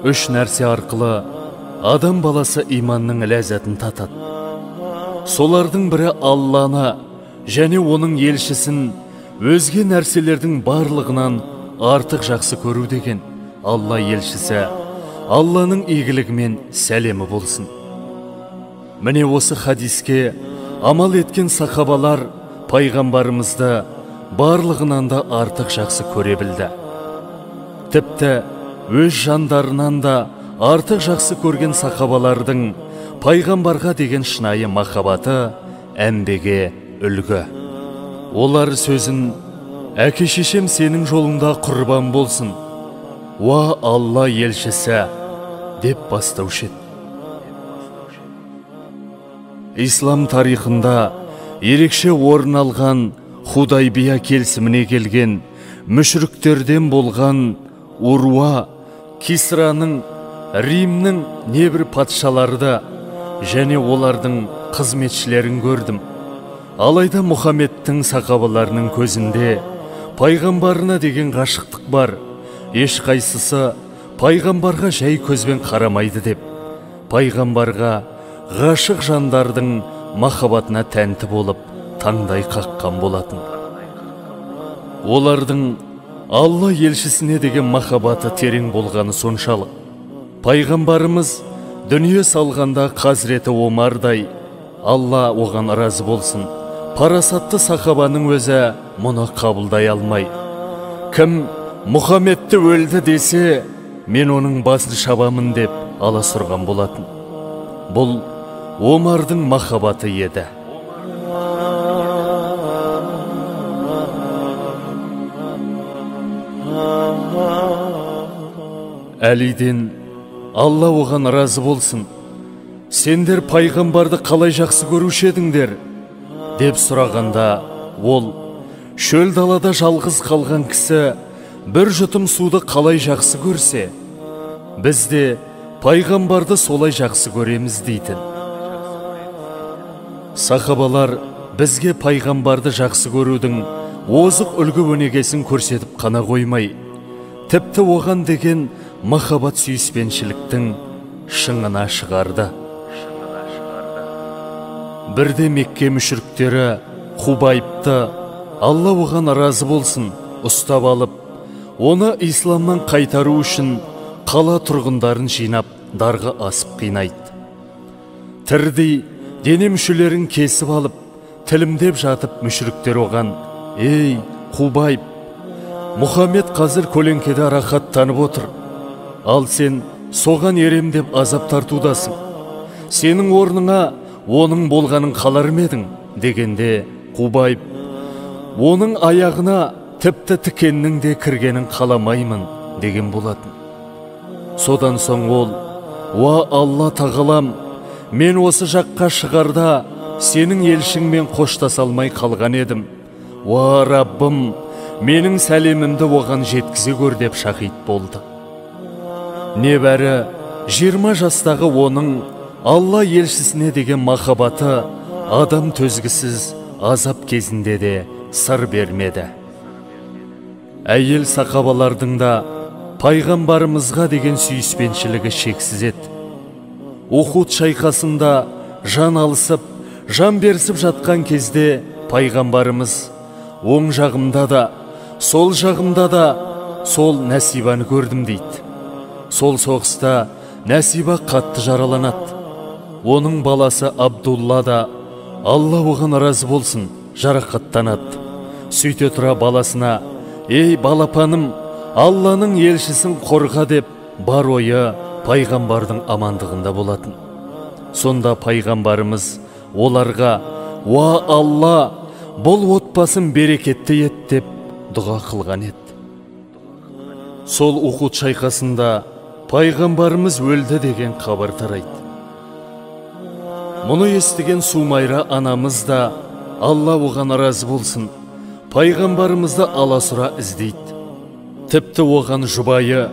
үш нәрсе арқылы адам баласы иманның ләззатын татады. Солардың бірі Алланы және оның елшісін өзге нәрселердің барлығынан артық жақсы көру деген. Алла елшісі Алланың игілігімен сәлемі болсын. Міне осы хадиске амал еткен сахабалар пайғамбарымызды барлығынан да артық жақсы көре білді. Тіпті өз жандарынан да артық жақсы көрген сахабалардың пайғамбарға деген шынайы махаббаты әмбеге үлгі. Олар сөзін «Әке-шешем сенің жолыңда құрбан болсын, уа Алла елшісі» деп бастаушы еді. Ислам тарихында ерекше орын алған Худайбия келісіміне келген мүшріктерден болған Уруа, Кисраның, Римнің небір патшаларды және олардың қызметшілерін көрдім. Алайда Мұхаммедтің сахабаларының көзінде пайғамбарына деген ғашықтық бар. Ешқайсысы пайғамбарға жай көзбен қарамайды деп, пайғамбарға ғашық жандардың махаббатына тәнті болып таңдай қаққан болатын. Олардың Алла елшісіне деген махаббаты терең болғаны соншалық. Пайғамбарымыз дүние салғанда Хазіреті Омардай, Алла оған разы болсын, парасатты сахабаның өзі мұны қабылдай алмай, кім Мұхаммедті өлді десе, мен оның басын шабамын деп аласұрған болатын. Бұл Омардың махаббаты еді. Әлиден Алла оған разы болсын, сендер пайғамбарды қалай жақсы көруші едіңдер деп сұрағанда, ол шөл далада жалғыз қалған кісі бір жұтым суды қалай жақсы көрсе, біз де пайғамбарды солай жақсы көреміз дейтін. Сахабалар бізге пайғамбарды жақсы көрудің озық үлгі өнегесін көрсетіп қана қоймай, тіпті оған деген махаббат сүйіспеншіліктің шыңына шығарды. Бірде Мекке мүшіріктері Хубайбты, Алла оған разы болсын, ұстап алып, оны исламнан қайтару үшін қала тұрғындарын жинап дарға асып қинайды. Тірдей дене мүшелерін кесіп алып, тілімдеп жатып мүшіріктер оған: «Ей, Хубайб, Мұхаммед қазір көлеңкеде рахаттанып отыр. Ал сен соған ерем деп азап тартудасың. Сенің орныңа оның болғанын қалар медің?» дегенде Хубайб оның аяғына тіпті тікеннің де кіргенін қаламаймын деген болатын. Содан соң ол: «Уа Алла тағалам, мен осы жаққа шығарда сенің елшіңмен қоштаса алмай қалған едім. Уа Раббым, менің сәлемімді оған жеткізе көр» деп шахид болды. Небәрі 20 жастағы оның Алла елшісіне деген махаббаты адам төзгісіз азап кезінде де сыр бермеді. Әйел сахабалардың да пайғамбарымызға деген сүйіспеншілігі шексіз еді. Ухуд шайқасында жан алысып, жан берісіп жатқан кезде пайғамбарымыз: «Оң жағымда да, сол жағымда да сол Нәсибаны көрдім» дейді. Сол соғыста Нәсиба қатты жараланады. Оның баласы Абдулла да, Алла оған разы болсын, жарақаттанады. Сөйте тұра баласына: «Ей балапаным, Алланың елшісін қорға» деп бар ойы пайғамбардың амандығында болатын. Сонда пайғамбарымыз оларға: «Уа Алла, бұл отбасын берекетті ет» деп дұға қылған еді. Сол Ухуд шайқасында пайғамбарымыз өлді деген хабар тарайды. Мұны естіген Сумайра анамыз да, Алла оған разы болсын, пайғамбарымызды аласұра іздейді. Тіпті оған жұбайы,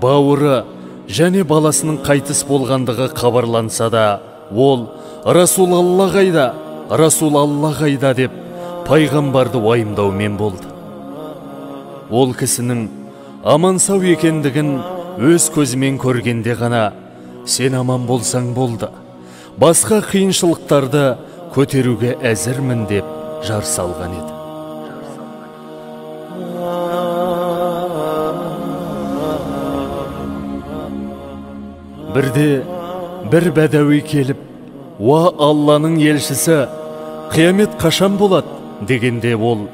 бауыры және баласының қайтыс болғандығы хабарланса да, ол: «Расулалла қайда, Расулалла қайда» деп пайғамбарды уайымдаумен болды. Ол кісінің аман сау екендігін өз көзімен көргенде ғана сен аман болсаң болды, басқа қиыншылықтарды көтеруге әзірмін деп жар салған еді. Бірде бір бәдәуи келіп, «Уа Алланың елшісі, қиямет қашан болады?» дегенде ол,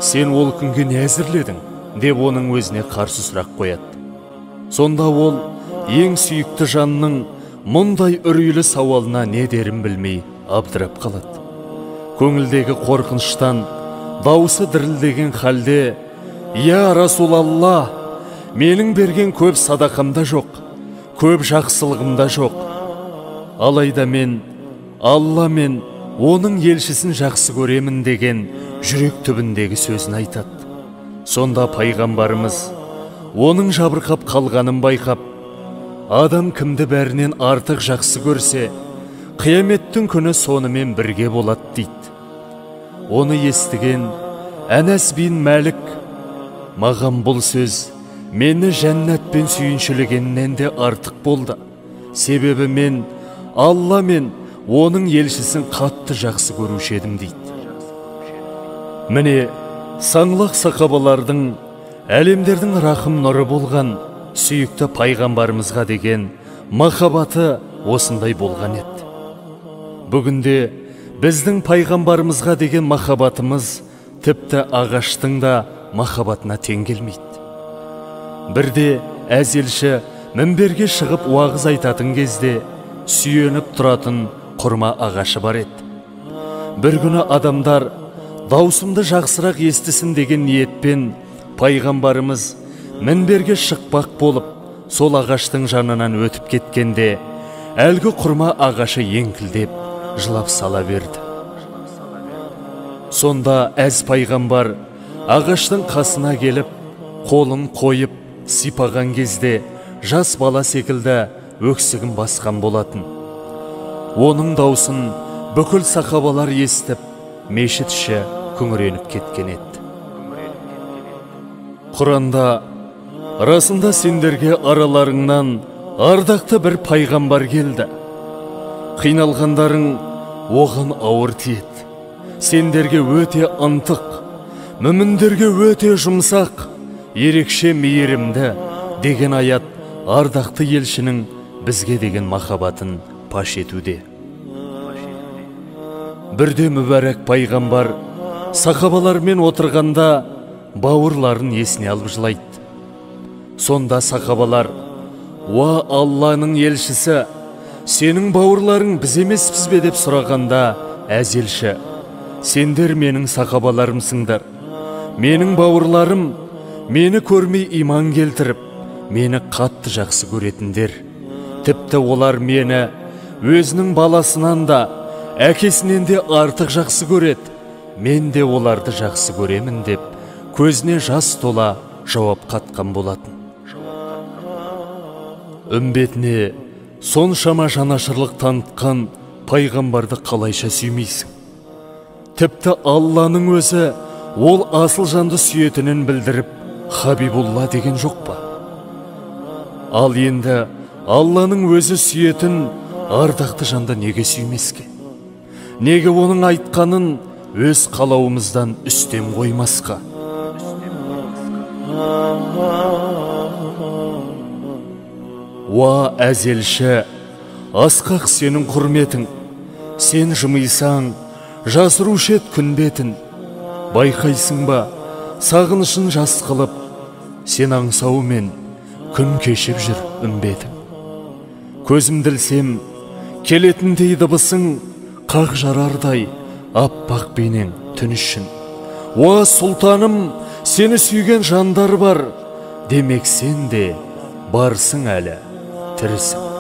«Сен ол күнге не әзірледің?» деп оның өзіне қарсы сұрақ қояды. Сонда ол ең сүйікті жанның мұндай үрейлі сауалына не дерін білмей абдырап қалады. Көңілдегі қорқыныштан дауысы дірілдеген халде, «Я Расулалла, менің берген көп садақамда жоқ, көп жақсылығымда жоқ. Алайда мен Алла мен оның елшісін жақсы көремін» деген жүрек түбіндегі сөзін айтады. Сонда пайғамбарымыз оның жабырқап қалғанын байқап, адам кімді бәрінен артық жақсы көрсе, қияметтің күні сонымен бірге болады дейді. Оны естіген Әнәс бин Мәлік, «Маған бұл сөз мені жәннатпен сүйіншілегеннен де артық болды. Себебі мен Алла мен оның елшісін қатты жақсы көруші едім» дейді. Міне, саңлақ сахабалардың, әлемдердің рахым нұры болған сүйікті пайғамбарымызға деген махаббаты осындай болған еді. Бүгінде біздің пайғамбарымызға деген махаббатымыз тіпті ағаштың да махаббатына тең келмейді. Бірде әзелші мінберге шығып уағыз айтатын кезде сүйеніп тұратын құрма ағашы бар еді. Бір күні адамдар даусымды жақсырақ естісін деген ниетпен пайғамбарымыз мінберге шықпақ болып, сол ағаштың жанынан өтіп кеткенде, әлгі құрма ағашы еңкілдеп жылап сала берді. Сонда әз пайғамбар ағаштың қасына келіп, қолын қойып сипаған кезде жас бала секілді өксігін басқан болатын. Оның даусын бүкіл сахабалар естіп, мешіт іші күңіреніп кеткен еді. Құранда, «Расында сендерге араларыңнан ардақты бір пайғамбар келді. Қиналғандарың оған ауыр тиеді. Сендерге өте ынтық, мүміндерге өте жұмсақ, ерекше мейірімді» деген аят ардақты елшінің бізге деген махаббатын паш етуде. Бірде мүбәрәк пайғамбар сахабалармен отырғанда бауырларын есіне алып жылайды. Сонда сахабалар, «Уа Алланың елшісі, сенің бауырларың біз емеспіз бе?» деп сұрағанда, әзелші, «Сендер менің сахабаларымсыңдар. Менің бауырларым мені көрмей иман келтіріп, мені қатты жақсы көретіндер. Тіпті олар мені өзінің баласынан да, әкесінен де артық жақсы көреді. Мен де оларды жақсы көремін» деп көзіне жас тола жауап қатқан болатын. Үмбетіне соншама жанашырлық танытқан пайғамбарды қалайша сүймейсің? Тіпті Алланың өзі ол асыл жанды сүйетінін білдіріп, Хабибулла деген жоқ па? Ал енді Алланың өзі сүйетін ардақты жанды неге сүймеске? Неге оның айтқанын өз қалауымыздан үстем қоймасқа? «Уа әзелші, асқақ сенің құрметің, сен жымисаң, жасырушы ед күн бетін. Байқайсың ба, сағынышын жас қылып, сен аңсаумен күн кешіп жүр үмбетің. Көзімділсем, келетіндей дыбысың, қақ жарардай, аппақ бейнең түн үшін. Уа сұлтаным, сені сүйген жандар бар, демек сен де барсың әлі, тірісің».